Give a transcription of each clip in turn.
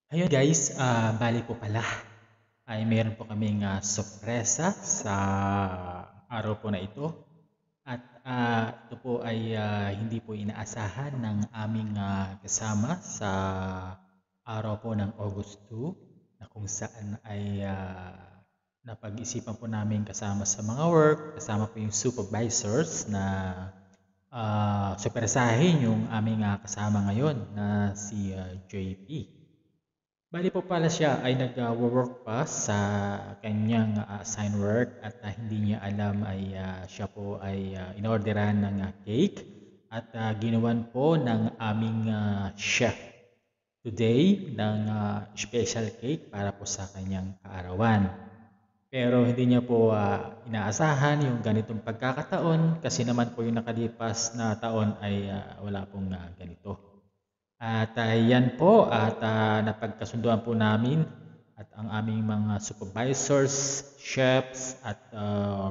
Ayun guys, bali po pala ay meron po kaming sorpresa sa araw po na ito. At ito po ay hindi po inaasahan ng aming kasama sa araw po ng August 2 na kung saan ay napag-isipan po namin kasama sa mga work, kasama po yung supervisors na sorpresahin yung aming kasama ngayon na si JP. Bali po pala siya ay nag-work pa sa kanyang assigned work at hindi niya alam ay siya po ay inorderan ng cake at ginawan po ng aming chef today ng special cake para po sa kanyang kaarawan. Pero hindi niya po inaasahan yung ganitong pagkakataon kasi naman po yung nakalipas na taon ay wala pong ganito. At yan po at napagkasunduan po namin at ang aming mga supervisors, chefs at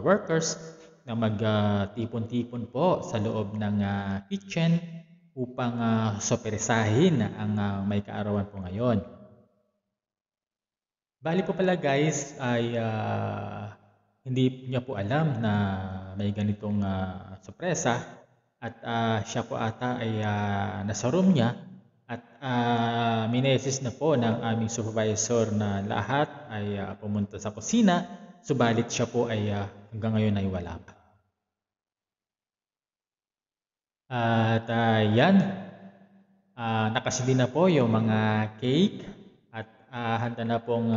workers na magtipon-tipon po sa loob ng kitchen upang sorpresahin ang may kaarawan po ngayon. Bali po pala guys ay hindi niya po alam na may ganitong sorpresa at siya po ata ay nasa room niya at minesis na po ng aming supervisor na lahat ay pumunta sa kusina, subalit siya po ay hanggang ngayon ay wala pa. At yan, nakasili na po yung mga cake at handa na pong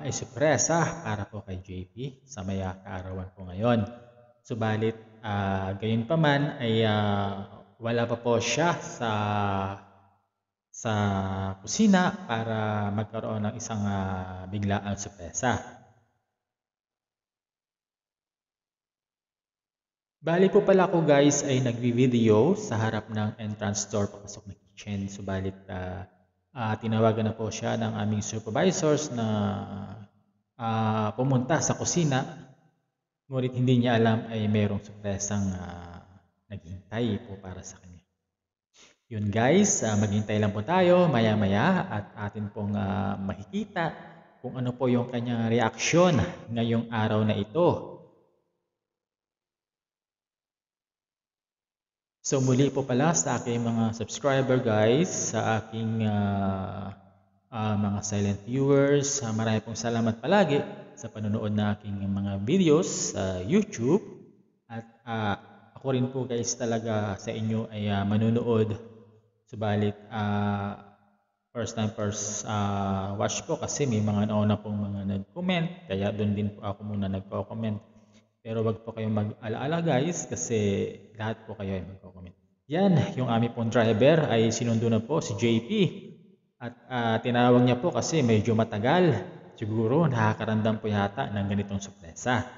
esupresa para po kay JP sa may kaarawan po ngayon. Subalit, gayon pa man ay wala pa po siya sa kusina para magkaroon ng isang biglaang sorpresa. Bali po pala ako guys ay nagvi-video sa harap ng entrance door papasok ng kitchen. Subalit tinawagan na po siya ng aming supervisors na pumunta sa kusina. Ngunit hindi niya alam ay mayroong sorpresang naghihintay po para sa kanya. Yun guys, maghintay lang po tayo maya-maya at atin pong makikita kung ano po yung kanyang reaksyon ngayong araw na ito. So muli po pala sa aking mga subscriber guys, sa aking mga silent viewers, marami pong salamat palagi sa panonood na aking mga videos sa YouTube. At ako rin po guys talaga sa inyo ay manunood. Subalit first time first watch po kasi may mga nauna pong mga nag-comment, kaya doon din po ako muna nagko-comment. Pero wag po kayong mag-alaala guys kasi lahat po kayo ay magko-comment. Yan, yung aming pong driver ay sinundo na po si JP. At tinawag niya po kasi medyo matagal. Siguro nakakaramdam po yata ng ganitong sorpresa.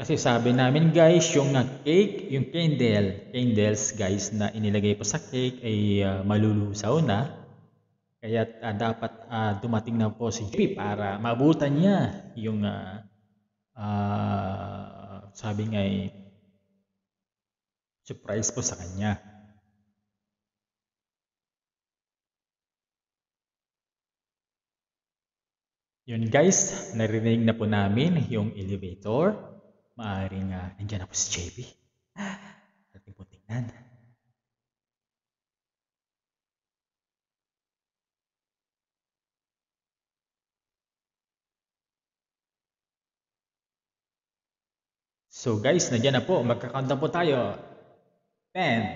Kasi sabi namin guys, yung cake, yung candles guys na inilagay po sa cake ay malulusaw na. Kaya dapat dumating na po si JP para mabutan niya yung sabi nga ay surprise po sa kanya. Yun guys, narinig na po namin yung elevator. Maaring nandiyan na po si JP. Ating po tingnan. So guys, nandiyan na po. Magkakanta po tayo. 10,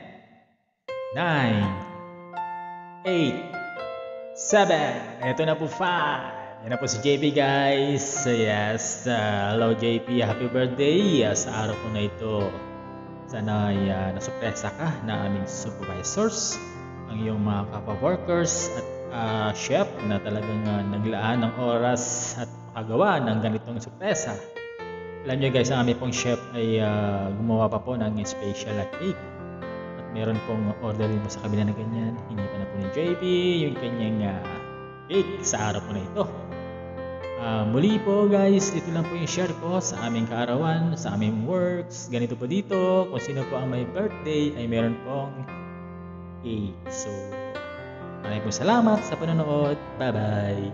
9, 8, 7. Ito na po 5. Yan na po si JP guys. Yes, hello JP. Happy birthday sa araw po na ito. Sana ay nasurpresa ka na aming supervisors, ang iyong mga kapwa-workers at chef na talagang naglaan ng oras at makagawa ng ganitong sorpresa. Alam niyo guys, ang aming pong chef ay gumawa pa po ng special cake. At meron pong order din po sa kabila na ganyan. Hindi pa na po ni JP yung kanyang cake sa araw po na ito. Muli po guys, ito lang po yung share ko sa aming kaarawan, sa aming works. Ganito po dito, kung sino po ang may birthday ay meron pong cake. So, maraming po salamat sa panonood. Bye-bye!